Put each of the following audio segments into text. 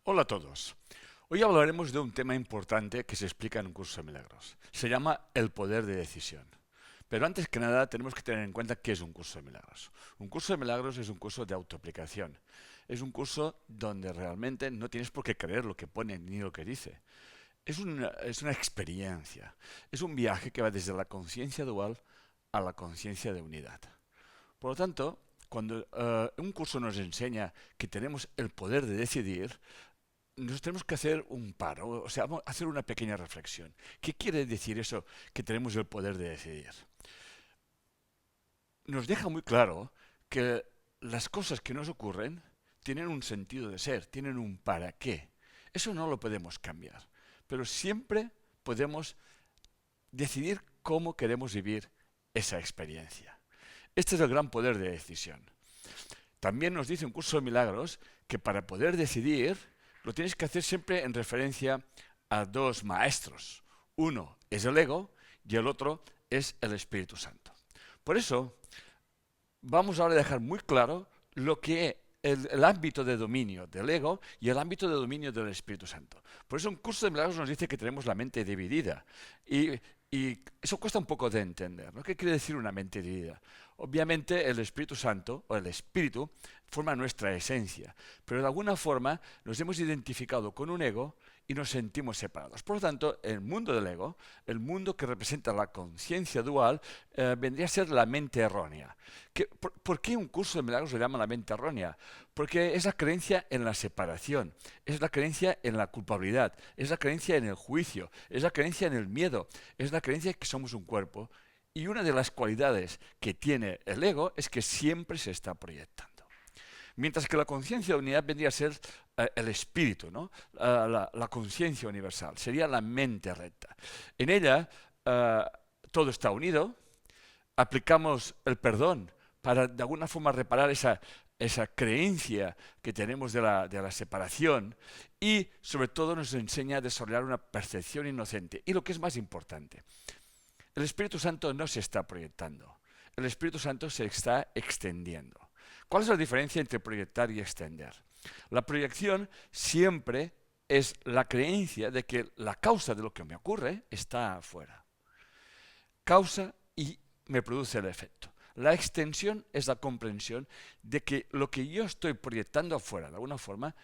Hola a todos. Hoy hablaremos de un tema importante que se explica en un curso de milagros. Se llama el poder de decisión. Pero antes que nada tenemos que tener en cuenta qué es un curso de milagros. Un curso de milagros es un curso de autoaplicación. Es un curso donde realmente no tienes por qué creer lo que pone ni lo que dice. Es una experiencia. Es un viaje que va desde la conciencia dual a la conciencia de unidad. Por lo tanto, cuando un curso nos enseña que tenemos el poder de decidir, nos tenemos que hacer un paro, o sea, vamos a hacer una pequeña reflexión. ¿Qué quiere decir eso que tenemos el poder de decidir? Nos deja muy claro que las cosas que nos ocurren tienen un sentido de ser, tienen un para qué. Eso no lo podemos cambiar, pero siempre podemos decidir cómo queremos vivir esa experiencia. Este es el gran poder de decisión. También nos dice un curso de milagros que para poder decidir lo tienes que hacer siempre en referencia a dos maestros. Uno es el ego y el otro es el Espíritu Santo. Por eso, vamos ahora a dejar muy claro lo que el ámbito de dominio del ego y el ámbito de dominio del Espíritu Santo. Por eso un curso de milagros nos dice que tenemos la mente dividida. Y eso cuesta un poco de entender, ¿no? ¿Qué quiere decir una mente dividida? Obviamente el Espíritu Santo o el Espíritu forma nuestra esencia, pero de alguna forma nos hemos identificado con un ego y nos sentimos separados. Por lo tanto, el mundo del ego, el mundo que representa la conciencia dual, vendría a ser la mente errónea. ¿Por qué un curso de milagros se llama la mente errónea? Porque es la creencia en la separación, es la creencia en la culpabilidad, es la creencia en el juicio, es la creencia en el miedo, es la creencia que somos un cuerpo. Y una de las cualidades que tiene el ego es que siempre se está proyectando. Mientras que la conciencia de unidad vendría a ser el espíritu, ¿no? La conciencia universal, sería la mente recta. En ella todo está unido, aplicamos el perdón para de alguna forma reparar esa creencia que tenemos de la separación y sobre todo nos enseña a desarrollar una percepción inocente. Y lo que es más importante, el Espíritu Santo no se está proyectando, el Espíritu Santo se está extendiendo. ¿Cuál es la diferencia entre proyectar y extender? La proyección siempre es la creencia de que la causa de lo que me ocurre está afuera. Causa y me produce el efecto. La extensión es la comprensión de que lo que yo estoy proyectando afuera, de alguna forma,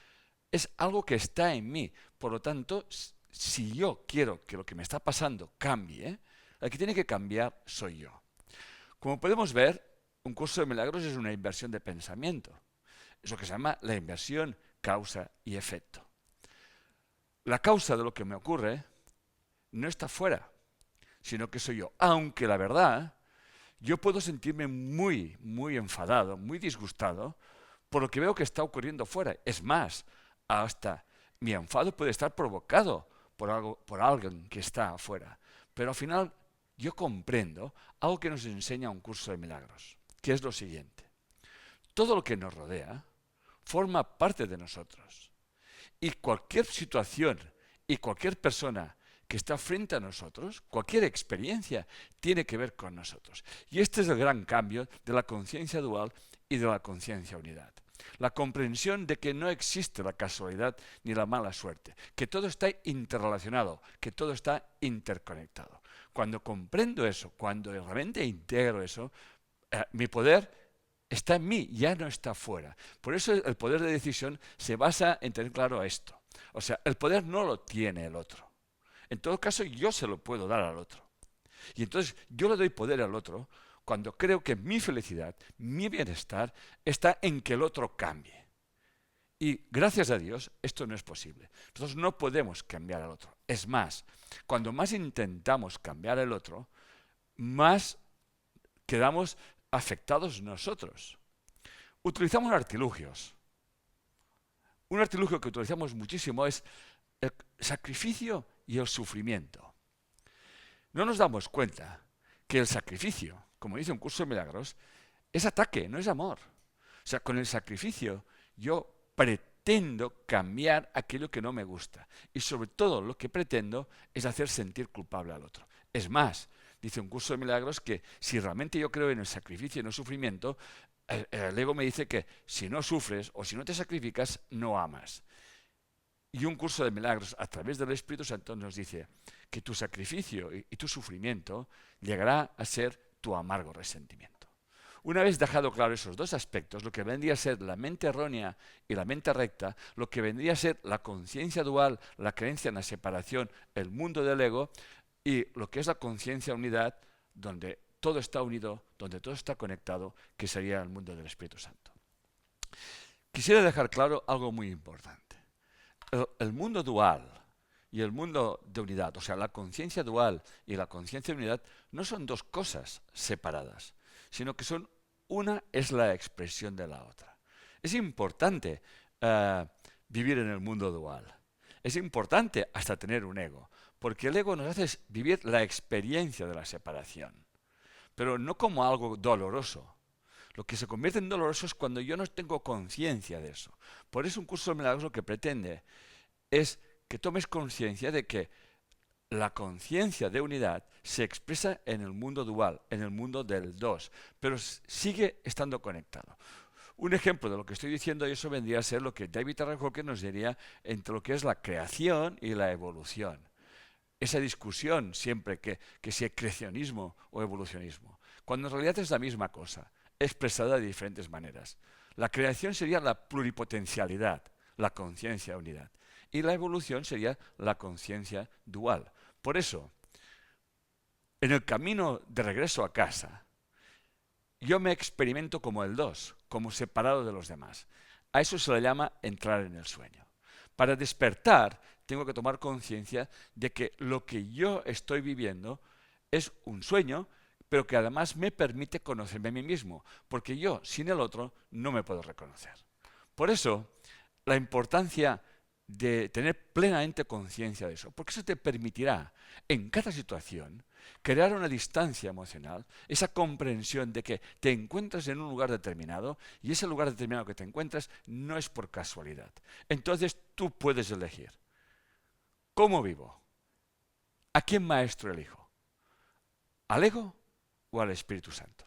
es algo que está en mí. Por lo tanto, si yo quiero que lo que me está pasando cambie, el que tiene que cambiar soy yo. Como podemos ver, un curso de milagros es una inversión de pensamiento. Es lo que se llama la inversión causa y efecto. La causa de lo que me ocurre no está fuera, sino que soy yo. Aunque la verdad, yo puedo sentirme muy, muy enfadado, muy disgustado por lo que veo que está ocurriendo fuera. Es más, hasta mi enfado puede estar provocado por alguien que está afuera. Pero al final yo comprendo algo que nos enseña un curso de milagros, que es lo siguiente. Todo lo que nos rodea forma parte de nosotros. Y cualquier situación y cualquier persona que está frente a nosotros, cualquier experiencia, tiene que ver con nosotros. Y este es el gran cambio de la conciencia dual y de la conciencia unidad. La comprensión de que no existe la casualidad ni la mala suerte, que todo está interrelacionado, que todo está interconectado. Cuando comprendo eso, cuando realmente integro eso, mi poder está en mí, ya no está fuera. Por eso el poder de decisión se basa en tener claro esto. O sea, el poder no lo tiene el otro. En todo caso, yo se lo puedo dar al otro. Y entonces yo le doy poder al otro cuando creo que mi felicidad, mi bienestar, está en que el otro cambie. Y gracias a Dios, esto no es posible. Nosotros no podemos cambiar al otro. Es más, cuando más intentamos cambiar al otro, más quedamos afectados nosotros. Utilizamos artilugios. Un artilugio que utilizamos muchísimo es el sacrificio y el sufrimiento. No nos damos cuenta que el sacrificio, como dice un curso de milagros, es ataque, no es amor. O sea, con el sacrificio yo pretendo cambiar aquello que no me gusta. Y sobre todo lo que pretendo es hacer sentir culpable al otro. Es más, dice un curso de milagros que si realmente yo creo en el sacrificio y en el sufrimiento, el ego me dice que si no sufres o si no te sacrificas, no amas. Y un curso de milagros a través del Espíritu Santo nos dice que tu sacrificio y tu sufrimiento llegará a ser tu amargo resentimiento. Una vez dejado claro esos dos aspectos, lo que vendría a ser la mente errónea y la mente recta, lo que vendría a ser la conciencia dual, la creencia en la separación, el mundo del ego, y lo que es la conciencia unidad, donde todo está unido, donde todo está conectado, que sería el mundo del Espíritu Santo. Quisiera dejar claro algo muy importante. El mundo dual y el mundo de unidad, o sea, la conciencia dual y la conciencia de unidad, no son dos cosas separadas, sino que una es la expresión de la otra. Es importante vivir en el mundo dual. Es importante hasta tener un ego, porque el ego nos hace vivir la experiencia de la separación, pero no como algo doloroso. Lo que se convierte en doloroso es cuando yo no tengo conciencia de eso. Por eso un curso de milagros lo que pretende es que tomes conciencia de que la conciencia de unidad se expresa en el mundo dual, en el mundo del dos, pero sigue estando conectado. Un ejemplo de lo que estoy diciendo, y eso vendría a ser lo que David R. Hawkins nos diría entre lo que es la creación y la evolución. Esa discusión siempre que si es creacionismo o evolucionismo, cuando en realidad es la misma cosa, expresada de diferentes maneras. La creación sería la pluripotencialidad, la conciencia unidad, y la evolución sería la conciencia dual. Por eso, en el camino de regreso a casa, yo me experimento como el dos, como separado de los demás. A eso se le llama entrar en el sueño. Para despertar, tengo que tomar conciencia de que lo que yo estoy viviendo es un sueño, pero que además me permite conocerme a mí mismo, porque yo, sin el otro, no me puedo reconocer. Por eso, la importancia de tener plenamente conciencia de eso, porque eso te permitirá, en cada situación, crear una distancia emocional, esa comprensión de que te encuentras en un lugar determinado y ese lugar determinado que te encuentras no es por casualidad. Entonces tú puedes elegir. ¿Cómo vivo? ¿A quién maestro elijo? ¿Al ego o al Espíritu Santo?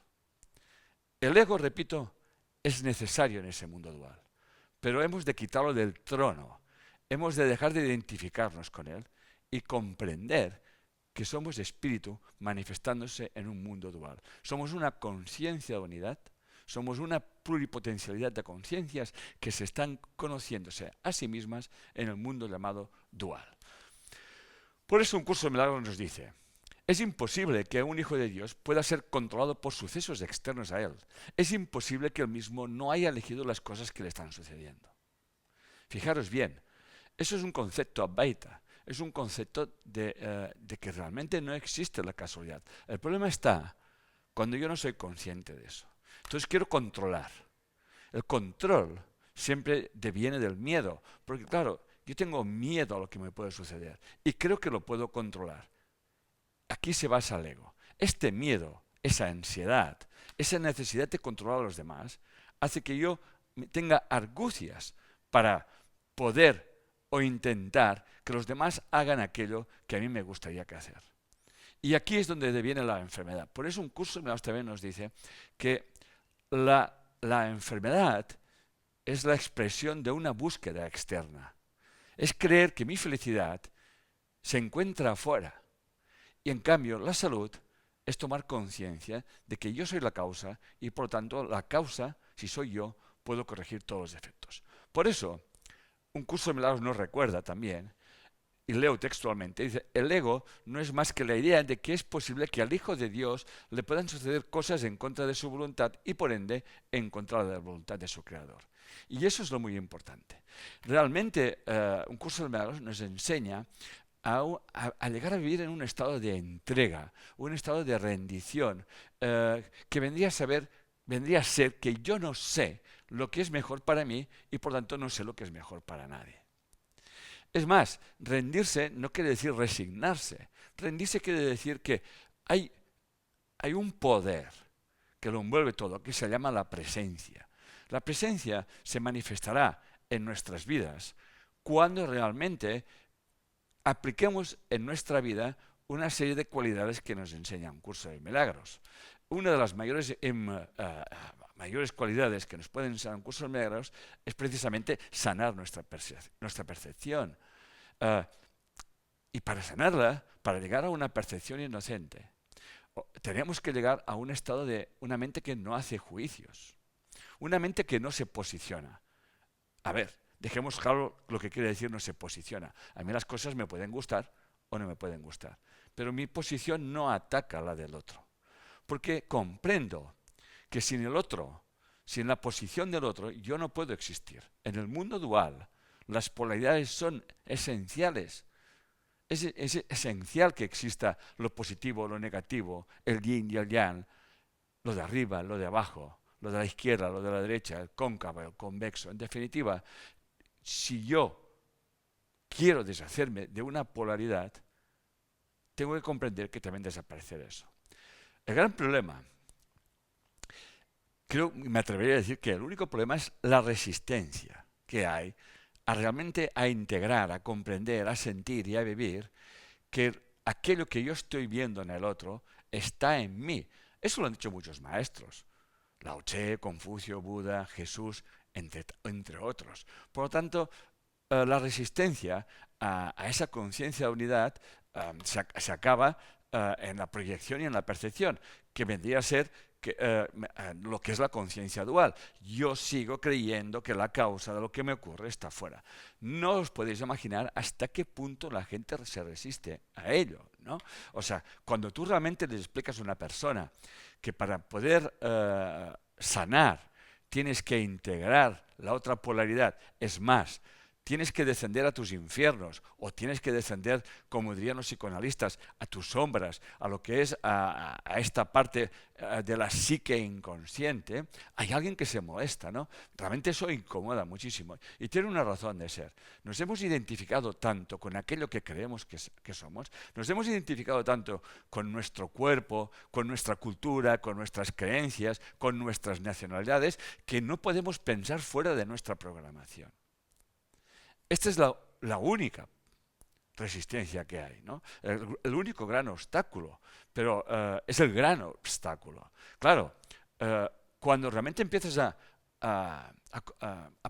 El ego, repito, es necesario en ese mundo dual, pero hemos de quitarlo del trono. Hemos de dejar de identificarnos con él y comprender que somos espíritu manifestándose en un mundo dual. Somos una conciencia de unidad, somos una pluripotencialidad de conciencias que se están conociéndose a sí mismas en el mundo llamado dual. Por eso un curso de milagros nos dice, es imposible que un hijo de Dios pueda ser controlado por sucesos externos a él. Es imposible que él mismo no haya elegido las cosas que le están sucediendo. Fijaros bien, eso es un concepto advaita, es un concepto de que realmente no existe la casualidad. El problema está cuando yo no soy consciente de eso. Entonces quiero controlar. El control siempre deviene del miedo, porque claro, yo tengo miedo a lo que me puede suceder y creo que lo puedo controlar. Aquí se basa el ego. Este miedo, esa ansiedad, esa necesidad de controlar a los demás, hace que yo tenga argucias para poder o intentar que los demás hagan aquello que a mí me gustaría que hacer. Y aquí es donde deviene la enfermedad. Por eso un curso de milagros también nos dice que la enfermedad es la expresión de una búsqueda externa. Es creer que mi felicidad se encuentra afuera. Y en cambio, la salud es tomar conciencia de que yo soy la causa y por lo tanto la causa, si soy yo, puedo corregir todos los defectos. Por eso, un curso de milagros nos recuerda también, y leo textualmente, dice, el ego no es más que la idea de que es posible que al Hijo de Dios le puedan suceder cosas en contra de su voluntad y por ende en contra de la voluntad de su Creador. Y eso es lo muy importante. Realmente un curso de milagros nos enseña a llegar a vivir en un estado de entrega, un estado de rendición, que vendría a ser que yo no sé lo que es mejor para mí y por tanto no sé lo que es mejor para nadie. Es más, rendirse no quiere decir resignarse. Rendirse quiere decir que hay un poder que lo envuelve todo, que se llama la presencia. La presencia se manifestará en nuestras vidas cuando realmente apliquemos en nuestra vida una serie de cualidades que nos enseña un curso de milagros. Una de las mayores mayores cualidades que nos pueden ser un curso de milagros es precisamente sanar nuestra percepción. Y para sanarla, para llegar a una percepción inocente, tenemos que llegar a un estado de una mente que no hace juicios, una mente que no se posiciona. A ver, dejemos claro lo que quiere decir no se posiciona. A mí las cosas me pueden gustar o no me pueden gustar, pero mi posición no ataca a la del otro, porque comprendo que sin el otro, sin la posición del otro, yo no puedo existir. En el mundo dual, las polaridades son esenciales. Es esencial que exista lo positivo, lo negativo, el yin y el yang, lo de arriba, lo de abajo, lo de la izquierda, lo de la derecha, el cóncavo, el convexo. En definitiva, si yo quiero deshacerme de una polaridad, tengo que comprender que también desaparecerá eso. El gran problema, me atrevería a decir que el único problema es la resistencia que hay realmente a integrar, a comprender, a sentir y a vivir que aquello que yo estoy viendo en el otro está en mí. Eso lo han dicho muchos maestros. Lao Tse, Confucio, Buda, Jesús, entre otros. Por lo tanto, la resistencia a esa conciencia de unidad se acaba en la proyección y en la percepción, que vendría a ser lo que es la conciencia dual. Yo sigo creyendo que la causa de lo que me ocurre está fuera. No os podéis imaginar hasta qué punto la gente se resiste a ello, ¿no? O sea, cuando tú realmente le explicas a una persona que para poder sanar tienes que integrar la otra polaridad, es más, tienes que descender a tus infiernos, o tienes que descender, como dirían los psicoanalistas, a tus sombras, a lo que es a esta parte de la psique inconsciente. Hay alguien que se molesta, ¿no? Realmente eso incomoda muchísimo. Y tiene una razón de ser. Nos hemos identificado tanto con aquello que creemos que somos, nos hemos identificado tanto con nuestro cuerpo, con nuestra cultura, con nuestras creencias, con nuestras nacionalidades, que no podemos pensar fuera de nuestra programación. Esta es la única resistencia que hay, ¿no? El único gran obstáculo, pero es el gran obstáculo. Claro, cuando realmente empiezas a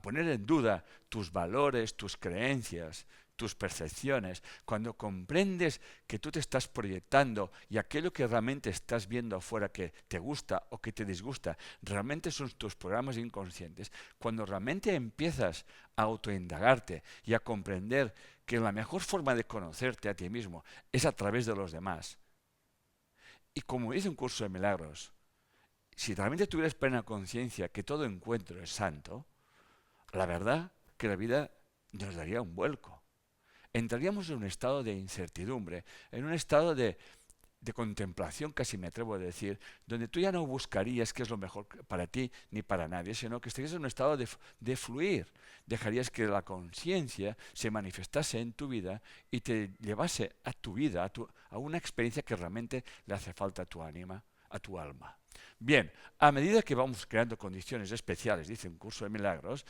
poner en duda tus valores, tus creencias, tus percepciones, cuando comprendes que tú te estás proyectando y aquello que realmente estás viendo afuera que te gusta o que te disgusta, realmente son tus programas inconscientes, cuando realmente empiezas a autoindagarte y a comprender que la mejor forma de conocerte a ti mismo es a través de los demás. Y como dice un curso de milagros, si realmente tuvieras plena conciencia que todo encuentro es santo, la verdad que la vida nos daría un vuelco. Entraríamos en un estado de incertidumbre, en un estado de contemplación, casi me atrevo a decir, donde tú ya no buscarías qué es lo mejor para ti ni para nadie, sino que estarías en un estado de fluir. Dejarías que la conciencia se manifestase en tu vida y te llevase a tu vida, a una experiencia que realmente le hace falta a tu ánima, a tu alma. Bien, a medida que vamos creando condiciones especiales, dice un curso de milagros,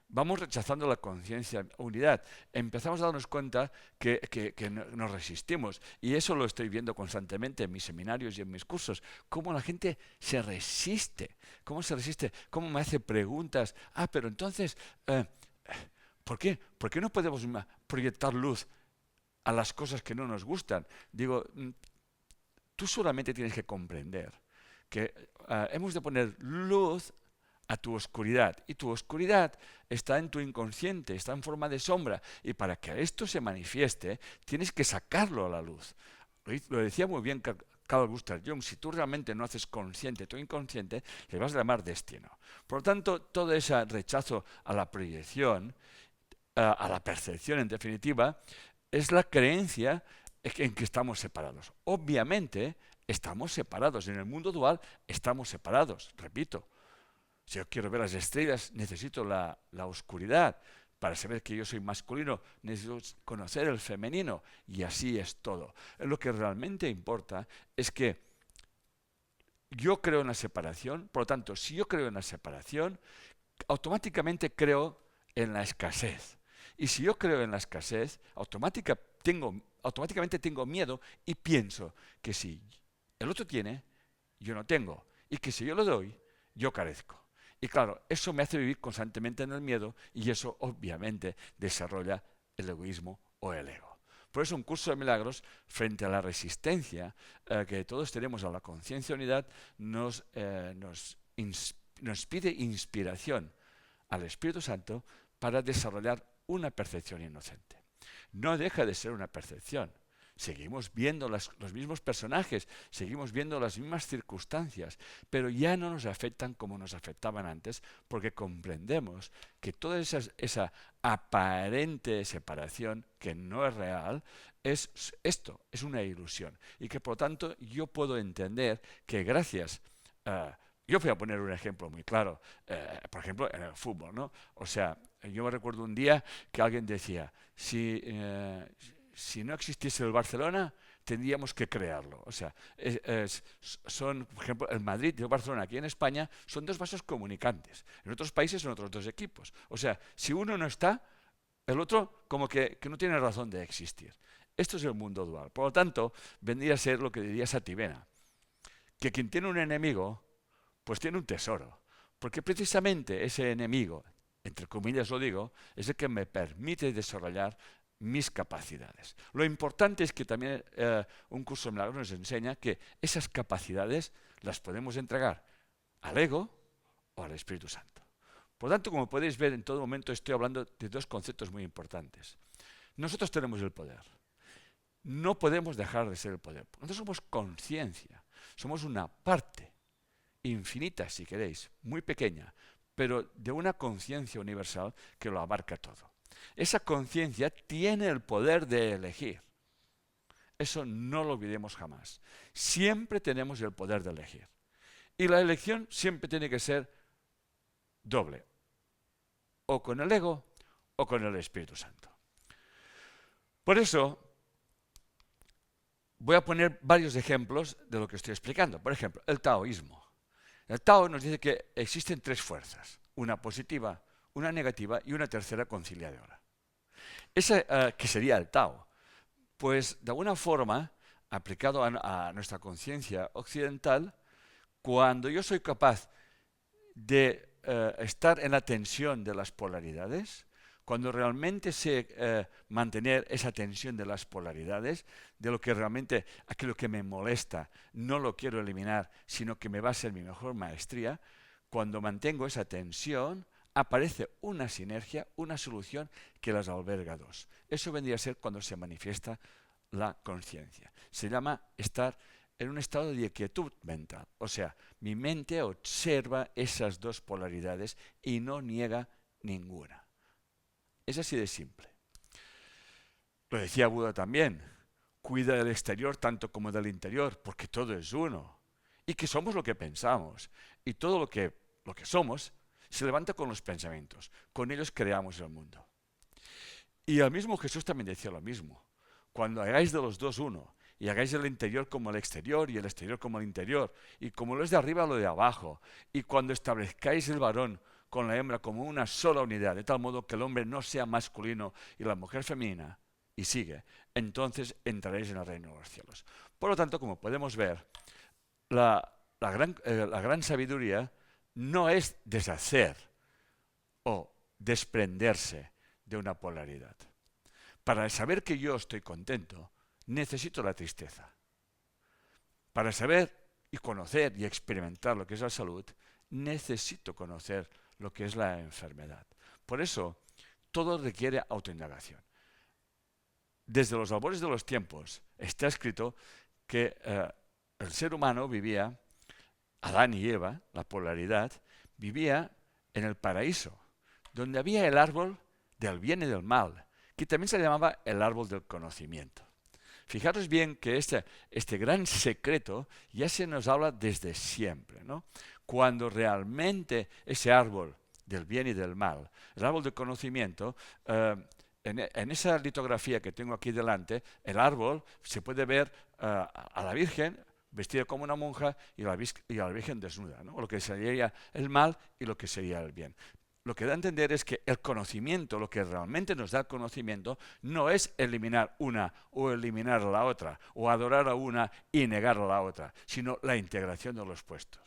vamos rechazando la conciencia unidad. Empezamos a darnos cuenta que nos resistimos. Y eso lo estoy viendo constantemente en mis seminarios y en mis cursos. Cómo la gente se resiste. Cómo se resiste. Cómo me hace preguntas. Pero entonces, ¿por qué? ¿Por qué no podemos proyectar luz a las cosas que no nos gustan? Digo, tú solamente tienes que comprender que hemos de poner luz a tu oscuridad, y tu oscuridad está en tu inconsciente, está en forma de sombra, y para que esto se manifieste tienes que sacarlo a la luz. Lo decía muy bien Carl Gustav Jung: si tú realmente no haces consciente tu inconsciente, le vas a llamar destino. Por lo tanto, todo ese rechazo a la proyección, a la percepción en definitiva, es la creencia en que estamos separados. Obviamente estamos separados, en el mundo dual estamos separados, repito. Si yo quiero ver las estrellas, necesito la oscuridad. Para saber que yo soy masculino, necesito conocer el femenino. Y así es todo. Lo que realmente importa es que yo creo en la separación. Por lo tanto, si yo creo en la separación, automáticamente creo en la escasez. Y si yo creo en la escasez, automáticamente tengo miedo y pienso que si el otro tiene, yo no tengo. Y que si yo lo doy, yo carezco. Y claro, eso me hace vivir constantemente en el miedo y eso obviamente desarrolla el egoísmo o el ego. Por eso un curso de milagros, frente a la resistencia que todos tenemos a la conciencia de unidad, nos pide inspiración al Espíritu Santo para desarrollar una percepción inocente. No deja de ser una percepción. Seguimos viendo los mismos personajes, seguimos viendo las mismas circunstancias, pero ya no nos afectan como nos afectaban antes, porque comprendemos que toda esa aparente separación, que no es real, es una ilusión. Y que por lo tanto yo puedo entender que gracias a... Yo voy a poner un ejemplo muy claro, por ejemplo, en el fútbol, ¿no? O sea, yo me recuerdo un día que alguien decía, si no existiese el Barcelona, tendríamos que crearlo. O sea, son, por ejemplo, el Madrid y el Barcelona aquí en España son dos vasos comunicantes. En otros países son otros dos equipos. O sea, si uno no está, el otro como que no tiene razón de existir. Esto es el mundo dual. Por lo tanto, vendría a ser lo que diría Sativena, que quien tiene un enemigo, pues tiene un tesoro. Porque precisamente ese enemigo, entre comillas lo digo, es el que me permite desarrollar mis capacidades. Lo importante es que también un curso de milagros nos enseña que esas capacidades las podemos entregar al ego o al Espíritu Santo. Por lo tanto, como podéis ver, en todo momento estoy hablando de dos conceptos muy importantes. Nosotros tenemos el poder. No podemos dejar de ser el poder. Nosotros somos conciencia. Somos una parte infinita, si queréis, muy pequeña, pero de una conciencia universal que lo abarca todo. Esa conciencia tiene el poder de elegir. Eso no lo olvidemos jamás. Siempre tenemos el poder de elegir. Y la elección siempre tiene que ser doble. O con el ego o con el Espíritu Santo. Por eso, voy a poner varios ejemplos de lo que estoy explicando. Por ejemplo, el taoísmo. El Tao nos dice que existen tres fuerzas. Una positiva, una negativa y una tercera conciliadora. Esa que sería el Tao. Pues de alguna forma, aplicado a nuestra conciencia occidental, cuando yo soy capaz de estar en la tensión de las polaridades, cuando realmente sé mantener esa tensión de las polaridades, de lo que realmente, aquello que me molesta, no lo quiero eliminar, sino que me va a ser mi mejor maestría, cuando mantengo esa tensión, aparece una sinergia, una solución que las alberga dos. Eso vendría a ser cuando se manifiesta la conciencia. Se llama estar en un estado de quietud mental. O sea, mi mente observa esas dos polaridades y no niega ninguna. Es así de simple. Lo decía Buda también. Cuida del exterior tanto como del interior, porque todo es uno. Y que somos lo que pensamos. Y todo lo que somos se levanta con los pensamientos. Con ellos creamos el mundo. Y el mismo Jesús también decía lo mismo. Cuando hagáis de los dos uno, y hagáis el interior como el exterior, y el exterior como el interior, y como lo es de arriba lo de abajo, y cuando establezcáis el varón con la hembra como una sola unidad, de tal modo que el hombre no sea masculino y la mujer femenina, y sigue, entonces entraréis en el reino de los cielos. Por lo tanto, como podemos ver, la gran sabiduría no es deshacer o desprenderse de una polaridad. Para saber que yo estoy contento, necesito la tristeza. Para saber y conocer y experimentar lo que es la salud, necesito conocer lo que es la enfermedad. Por eso, todo requiere autoindagación. Desde los albores de los tiempos está escrito que el ser humano vivía, Adán y Eva, la polaridad, vivía en el paraíso, donde había el árbol del bien y del mal, que también se llamaba el árbol del conocimiento. Fijaros bien que este gran secreto ya se nos habla desde siempre, ¿no? Cuando realmente ese árbol del bien y del mal, el árbol del conocimiento, en esa litografía que tengo aquí delante, el árbol se puede ver a la Virgen vestida como una monja y a la Virgen desnuda, ¿no? Lo que sería el mal y lo que sería el bien. Lo que da a entender es que el conocimiento, lo que realmente nos da el conocimiento, no es eliminar una o eliminar la otra, o adorar a una y negar a la otra, sino la integración de los puestos.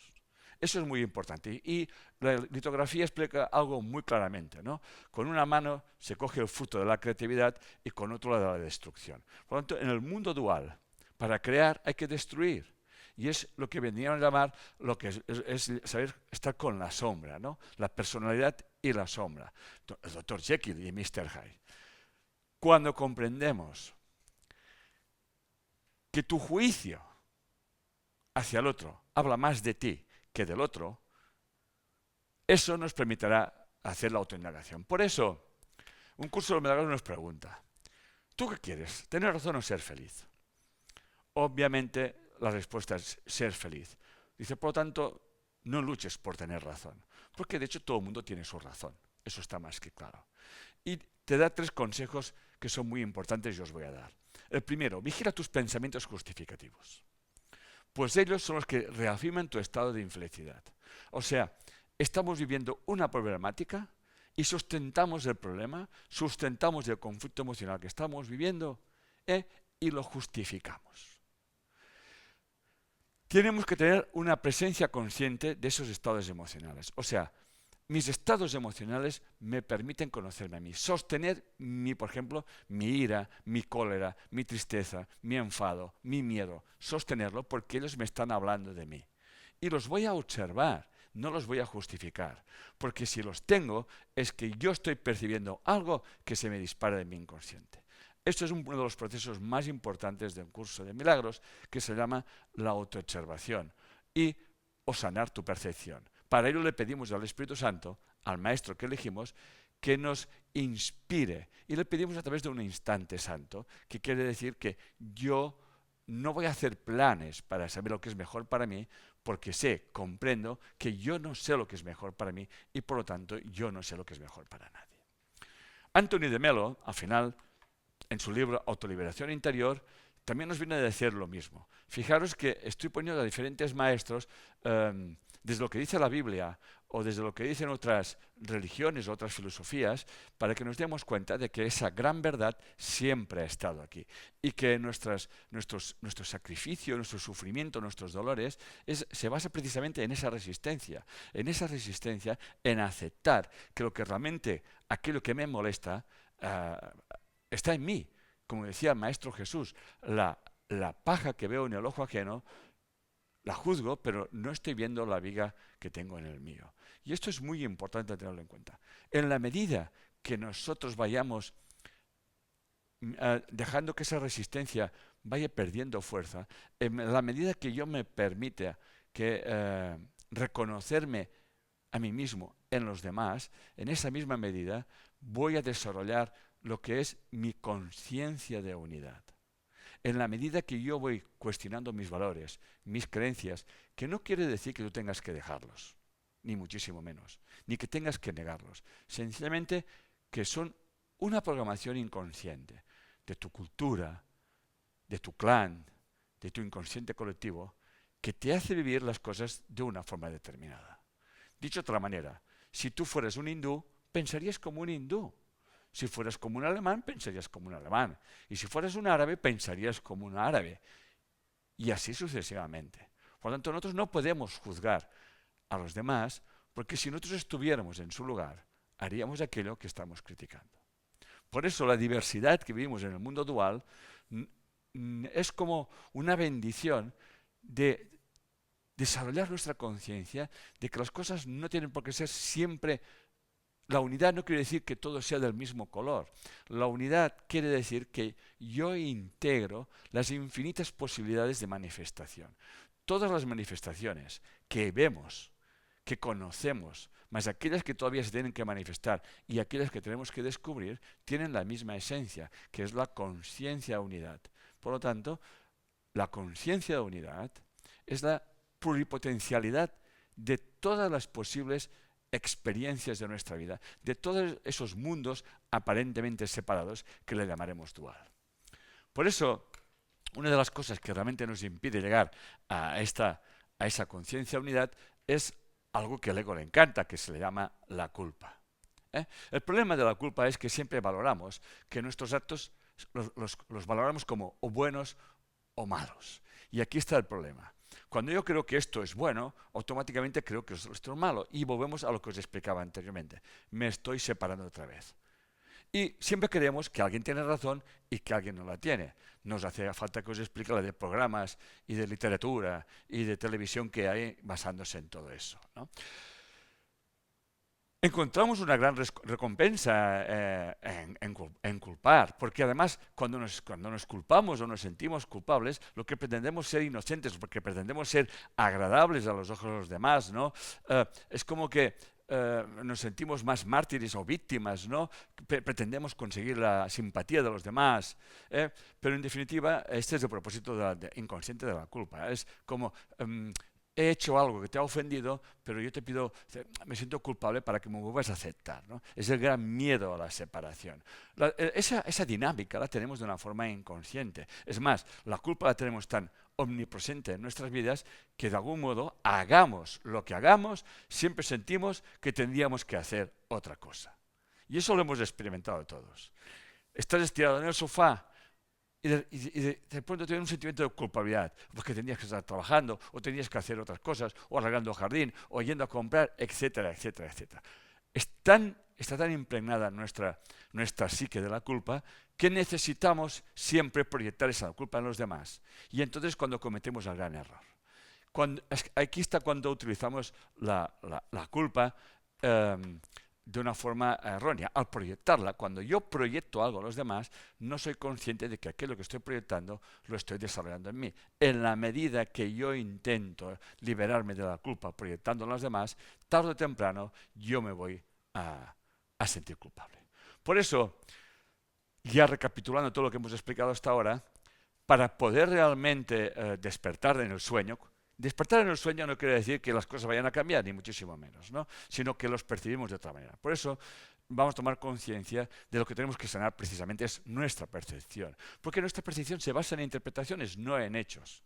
Eso es muy importante. Y la litografía explica algo muy claramente, ¿no? Con una mano se coge el fruto de la creatividad y con otro la de la destrucción. Por lo tanto, en el mundo dual, para crear hay que destruir. Y es lo que vendrían a llamar lo que es saber estar con la sombra, ¿no? La personalidad y la sombra. El Dr. Jekyll y Mr. Hyde. Cuando comprendemos que tu juicio hacia el otro habla más de ti que del otro, eso nos permitirá hacer la autoindagación. Por eso, un curso de milagros nos pregunta, ¿tú qué quieres? ¿Tener razón o ser feliz? Obviamente la respuesta es ser feliz. Dice, por lo tanto, no luches por tener razón, porque de hecho todo el mundo tiene su razón. Eso está más que claro. Y te da 3 consejos que son muy importantes y os voy a dar. El primero, vigila tus pensamientos justificativos, pues ellos son los que reafirman tu estado de infelicidad. O sea, estamos viviendo una problemática y sustentamos el problema, sustentamos el conflicto emocional que estamos viviendo y lo justificamos. Tenemos que tener una presencia consciente de esos estados emocionales. O sea, mis estados emocionales me permiten conocerme a mí, sostener por ejemplo, mi ira, mi cólera, mi tristeza, mi enfado, mi miedo, sostenerlo porque ellos me están hablando de mí. Y los voy a observar, no los voy a justificar, porque si los tengo es que yo estoy percibiendo algo que se me dispara de mi inconsciente. Esto es uno de los procesos más importantes de un curso de milagros que se llama la autoobservación o sanar tu percepción. Para ello le pedimos al Espíritu Santo, al Maestro que elegimos, que nos inspire. Y le pedimos a través de un instante santo, que quiere decir que yo no voy a hacer planes para saber lo que es mejor para mí, porque comprendo que yo no sé lo que es mejor para mí y por lo tanto yo no sé lo que es mejor para nadie. Anthony de Mello, al final, en su libro Autoliberación Interior, también nos viene a decir lo mismo. Fijaros que estoy poniendo a diferentes maestros desde lo que dice la Biblia o desde lo que dicen otras religiones o otras filosofías para que nos demos cuenta de que esa gran verdad siempre ha estado aquí y que nuestro sacrificio, nuestro sufrimiento, nuestros dolores se basa precisamente en esa resistencia, en aceptar que lo que realmente, aquello que me molesta, está en mí. Como decía el Maestro Jesús, la paja que veo en el ojo ajeno la juzgo, pero no estoy viendo la viga que tengo en el mío. Y esto es muy importante tenerlo en cuenta. En la medida que nosotros vayamos dejando que esa resistencia vaya perdiendo fuerza, en la medida que yo me permita reconocerme a mí mismo en los demás, en esa misma medida voy a desarrollar lo que es mi conciencia de unidad. En la medida que yo voy cuestionando mis valores, mis creencias, que no quiere decir que tú tengas que dejarlos, ni muchísimo menos, ni que tengas que negarlos, sencillamente que son una programación inconsciente de tu cultura, de tu clan, de tu inconsciente colectivo, que te hace vivir las cosas de una forma determinada. Dicho de otra manera, si tú fueras un hindú, pensarías como un hindú. Si fueras como un alemán, pensarías como un alemán. Y si fueras un árabe, pensarías como un árabe. Y así sucesivamente. Por lo tanto, nosotros no podemos juzgar a los demás, porque si nosotros estuviéramos en su lugar, haríamos aquello que estamos criticando. Por eso la diversidad que vivimos en el mundo dual es como una bendición de desarrollar nuestra conciencia de que las cosas no tienen por qué ser siempre. La unidad no quiere decir que todo sea del mismo color. La unidad quiere decir que yo integro las infinitas posibilidades de manifestación. Todas las manifestaciones que vemos, que conocemos, más aquellas que todavía se tienen que manifestar y aquellas que tenemos que descubrir, tienen la misma esencia, que es la conciencia de unidad. Por lo tanto, la conciencia de unidad es la pluripotencialidad de todas las posibles experiencias de nuestra vida, de todos esos mundos aparentemente separados que le llamaremos dual. Por eso, una de las cosas que realmente nos impide llegar a esa conciencia de unidad es algo que al ego le encanta, que se le llama la culpa. El problema de la culpa es que siempre valoramos que nuestros actos los valoramos como o buenos o malos. Y aquí está el problema. Cuando yo creo que esto es bueno, automáticamente creo que esto es malo. Y volvemos a lo que os explicaba anteriormente. Me estoy separando otra vez. Y siempre creemos que alguien tiene razón y que alguien no la tiene. Nos hace falta que os explique la de programas y de literatura y de televisión que hay basándose en todo eso, ¿no? Encontramos una gran recompensa en culpar, porque además cuando nos culpamos o nos sentimos culpables, lo que pretendemos ser inocentes, porque pretendemos ser agradables a los ojos de los demás, ¿no? Es como que nos sentimos más mártires o víctimas, ¿no? Pretendemos conseguir la simpatía de los demás, pero en definitiva este es el propósito inconsciente de la culpa. Es como he hecho algo que te ha ofendido, pero yo te pido, me siento culpable para que me vuelvas a aceptar, ¿no? Es el gran miedo a la separación. Esa dinámica la tenemos de una forma inconsciente. Es más, la culpa la tenemos tan omnipresente en nuestras vidas que de algún modo, hagamos lo que hagamos, siempre sentimos que tendríamos que hacer otra cosa. Y eso lo hemos experimentado todos. Estás estirado en el sofá de pronto tienes un sentimiento de culpabilidad, porque tenías que estar trabajando, o tenías que hacer otras cosas, o arreglando el jardín, o yendo a comprar, etcétera, etcétera, etcétera. Está tan impregnada nuestra psique de la culpa que necesitamos siempre proyectar esa culpa en los demás. Y entonces cuando cometemos el gran error. Aquí está cuando utilizamos la culpa de una forma errónea. Al proyectarla, cuando yo proyecto algo a los demás, no soy consciente de que aquello que estoy proyectando lo estoy desarrollando en mí. En la medida que yo intento liberarme de la culpa proyectando a los demás, tarde o temprano yo me voy a sentir culpable. Por eso, ya recapitulando todo lo que hemos explicado hasta ahora, para poder realmente despertar en el sueño. Despertar en el sueño no quiere decir que las cosas vayan a cambiar, ni muchísimo menos, ¿no? Sino que los percibimos de otra manera. Por eso vamos a tomar conciencia de lo que tenemos que sanar precisamente es nuestra percepción. Porque nuestra percepción se basa en interpretaciones, no en hechos.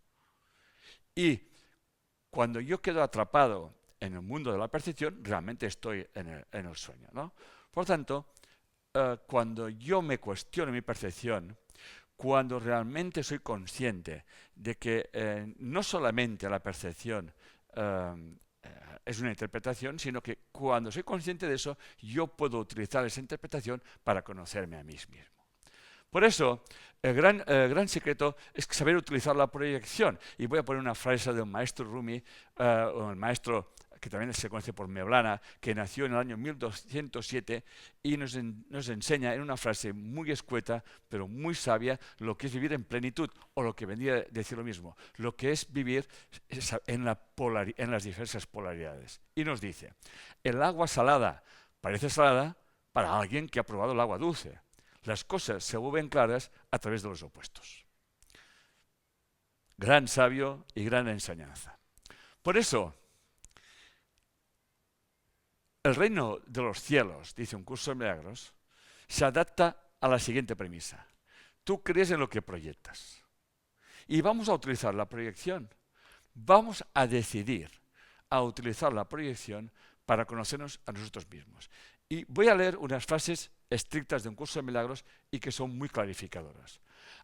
Y cuando yo quedo atrapado en el mundo de la percepción, realmente estoy en el sueño, ¿no? Por lo tanto, cuando yo me cuestiono mi percepción, cuando realmente soy consciente de que no solamente la percepción es una interpretación, sino que cuando soy consciente de eso, yo puedo utilizar esa interpretación para conocerme a mí mismo. Por eso, el gran secreto es saber utilizar la proyección. Y voy a poner una frase del maestro Rumi, o el maestro que también se conoce por Mevlana, que nació en el año 1207 y nos enseña en una frase muy escueta, pero muy sabia, lo que es vivir en plenitud, o lo que vendría a decir lo mismo, lo que es vivir en las diversas polaridades. Y nos dice, el agua salada parece salada para alguien que ha probado el agua dulce. Las cosas se vuelven claras a través de los opuestos. Gran sabio y gran enseñanza. Por eso, el reino de los cielos, dice un curso de milagros, se adapta a la siguiente premisa. Tú crees en lo que proyectas. Y vamos a utilizar la proyección. Vamos a decidir a utilizar la proyección para conocernos a nosotros mismos. Y voy a leer unas frases estrictas de un curso de milagros y que son muy clarificadoras.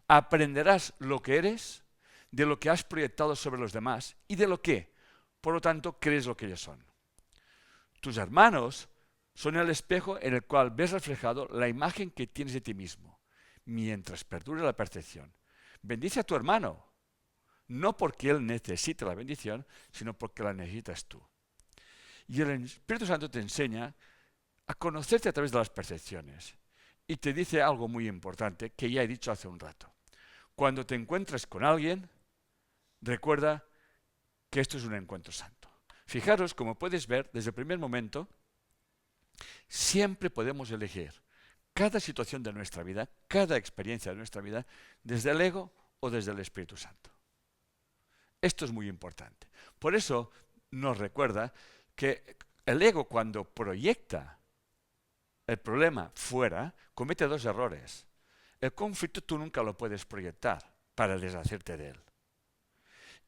Aprenderás lo que eres de lo que has proyectado sobre los demás y de lo que, por lo tanto, crees lo que ellos son. Tus hermanos son el espejo en el cual ves reflejado la imagen que tienes de ti mismo, mientras perdure la percepción. Bendice a tu hermano, no porque él necesite la bendición, sino porque la necesitas tú. Y el Espíritu Santo te enseña a conocerte a través de las percepciones. Y te dice algo muy importante que ya he dicho hace un rato. Cuando te encuentres con alguien, recuerda que esto es un encuentro santo. Fijaros, como puedes ver, desde el primer momento, siempre podemos elegir cada situación de nuestra vida, cada experiencia de nuestra vida, desde el ego o desde el Espíritu Santo. Esto es muy importante. Por eso nos recuerda que el ego, cuando proyecta el problema fuera, comete dos errores. El conflicto tú nunca lo puedes proyectar para deshacerte de él.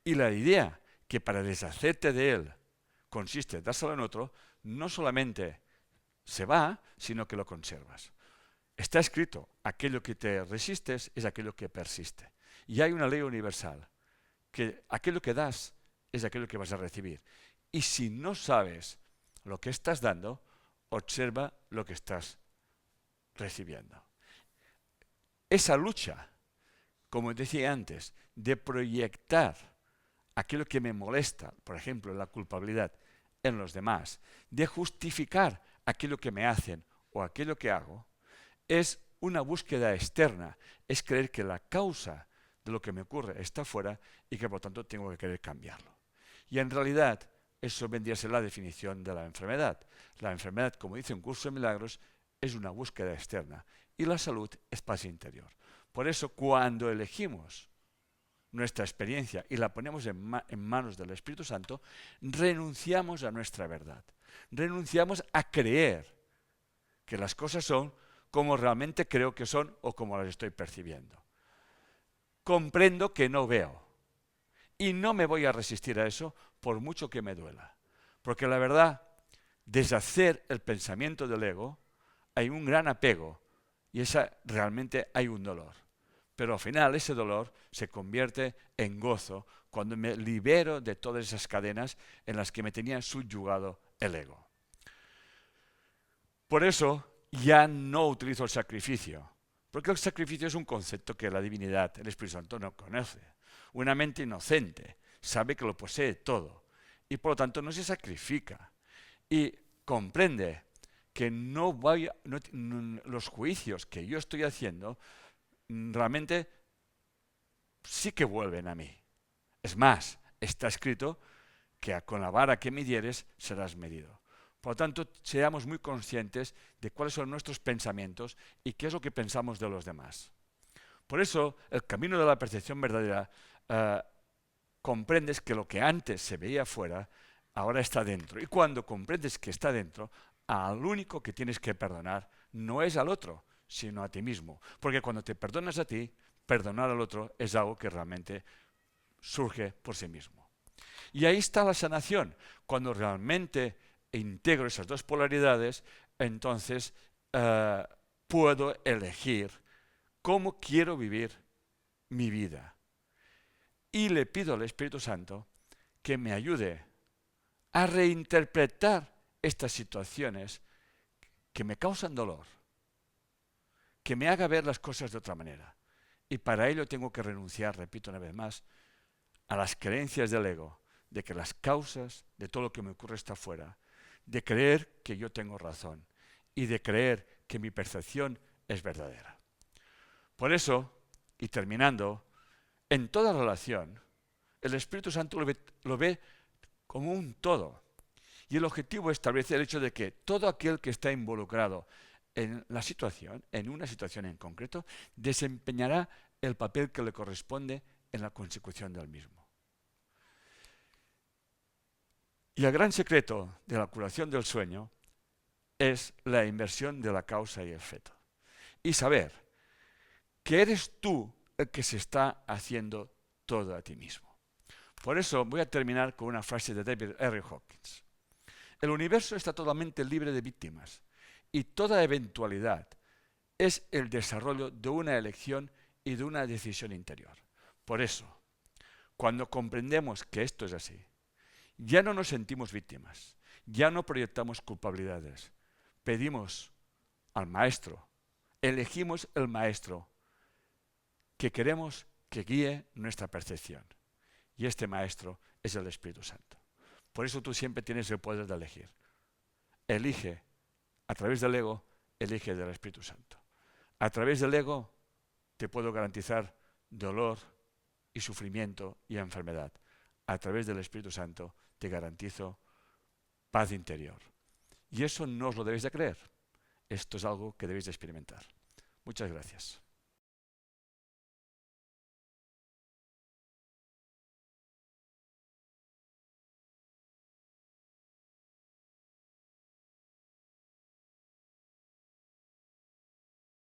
Y la idea que para deshacerte de él consiste en dárselo en otro, no solamente se va, sino que lo conservas. Está escrito, aquello que te resistes es aquello que persiste. Y hay una ley universal, que aquello que das es aquello que vas a recibir. Y si no sabes lo que estás dando, observa lo que estás recibiendo. Esa lucha, como decía antes, de proyectar aquello que me molesta, por ejemplo, la culpabilidad, en los demás, de justificar aquello que me hacen o aquello que hago, es una búsqueda externa, es creer que la causa de lo que me ocurre está fuera y que por tanto tengo que querer cambiarlo. Y en realidad eso vendría a ser la definición de la enfermedad. La enfermedad, como dice un curso de milagros, es una búsqueda externa y la salud es paz interior. Por eso cuando elegimos nuestra experiencia y la ponemos en manos del Espíritu Santo, renunciamos a nuestra verdad. Renunciamos a creer que las cosas son como realmente creo que son o como las estoy percibiendo. Comprendo que no veo y no me voy a resistir a eso por mucho que me duela. Porque la verdad, deshacer el pensamiento del ego, hay un gran apego y realmente hay un dolor. Pero al final ese dolor se convierte en gozo cuando me libero de todas esas cadenas en las que me tenía subyugado el ego. Por eso ya no utilizo el sacrificio, porque el sacrificio es un concepto que la divinidad, el Espíritu Santo, no conoce. Una mente inocente sabe que lo posee todo y por lo tanto no se sacrifica y comprende que los juicios que yo estoy haciendo realmente sí que vuelven a mí. Es más, está escrito que con la vara que midieres serás medido. Por lo tanto, seamos muy conscientes de cuáles son nuestros pensamientos y qué es lo que pensamos de los demás. Por eso, el camino de la percepción verdadera comprendes que lo que antes se veía fuera, ahora está dentro. Y cuando comprendes que está dentro, al único que tienes que perdonar no es al otro, sino a ti mismo. Porque cuando te perdonas a ti, perdonar al otro es algo que realmente surge por sí mismo. Y ahí está la sanación. Cuando realmente integro esas dos polaridades, entonces puedo elegir cómo quiero vivir mi vida. Y le pido al Espíritu Santo que me ayude a reinterpretar estas situaciones que me causan dolor, que me haga ver las cosas de otra manera. Y para ello tengo que renunciar, repito una vez más, a las creencias del ego, de que las causas de todo lo que me ocurre está fuera, de creer que yo tengo razón y de creer que mi percepción es verdadera. Por eso, y terminando, en toda relación, el Espíritu Santo lo ve como un todo. Y el objetivo es establecer el hecho de que todo aquel que está involucrado en la situación, en una situación en concreto, desempeñará el papel que le corresponde en la consecución del mismo. Y el gran secreto de la curación del sueño es la inversión de la causa y efecto. Y saber que eres tú el que se está haciendo todo a ti mismo. Por eso voy a terminar con una frase de David R. Hawkins. El universo está totalmente libre de víctimas y toda eventualidad es el desarrollo de una elección y de una decisión interior. Por eso, cuando comprendemos que esto es así, ya no nos sentimos víctimas, ya no proyectamos culpabilidades, pedimos al maestro, elegimos el maestro que queremos que guíe nuestra percepción. Y este maestro es el Espíritu Santo. Por eso tú siempre tienes el poder de elegir. Elige a través del ego, elige del Espíritu Santo. A través del ego te puedo garantizar dolor y sufrimiento y enfermedad. A través del Espíritu Santo te garantizo paz interior. Y eso no os lo debéis de creer. Esto es algo que debéis de experimentar. Muchas gracias.